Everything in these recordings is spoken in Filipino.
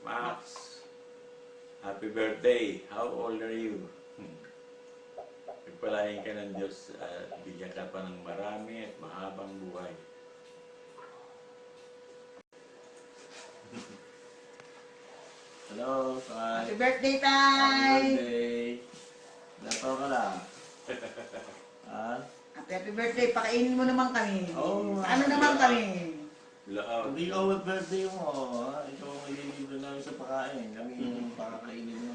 Max. Happy birthday. How old are you? Pagpalain ka ng Diyos at bigyan ka pa ng marami at mahabang buhay. Hello, Tay. Happy birthday, Happy Tay! birthday. Dapaw ka lang. Ha? Happy birthday, pakainin mo naman kami. Oo. Ano naman kami? Laot. Hindi ikaw mag-birthday mo, ha? Ikaw ang ililibre namin sa pakain. Kami yung pakakainin mo.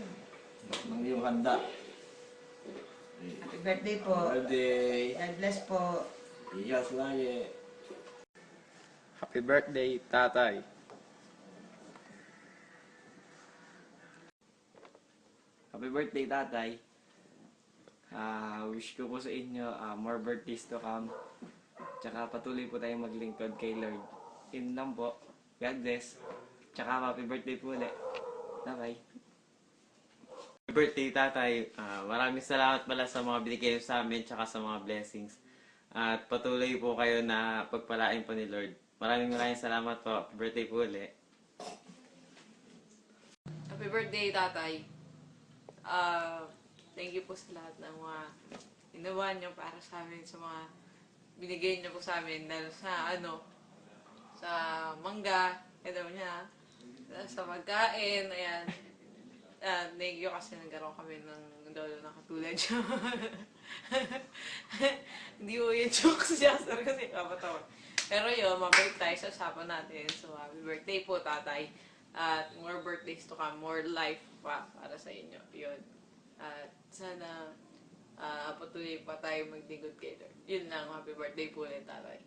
Nang iyong handa. Happy birthday po. Birthday. God bless po. Iyas lagi. Happy birthday, tatay. Happy birthday, tatay. Wish ko po sa inyo more birthdays to come. Tsaka patuloy po tayong maglingkod kay Lord. Yun lang po. God bless. Tsaka happy birthday po ulit. Bye-bye. Happy birthday, tatay. Maraming salamat pala sa mga binigay sa amin tsaka sa mga blessings. At patuloy po kayo na pagpalain po ni Lord. Maraming salamat po. Happy birthday po ulit. Happy birthday, tatay. Thank you po sa lahat ng mga ginawa niyo para sa amin, sa mga binigay niyo po sa amin, dahil sa sa mangga, kaya niya, sa pagkain, ayan. Thank you kasi nagkaroon kami ng lolo na katulad niyo. Hindi po yung jokes siya, sir, kasi kapatawa. Pero yun, mabait tayo sa usapan natin. So, happy birthday po, tatay. At more birthdays to come, more life pa para sa inyo. Yun. At sana patuloy pa tayo magdingod kay Lord. Yun lang, happy birthday po ulit, tatay.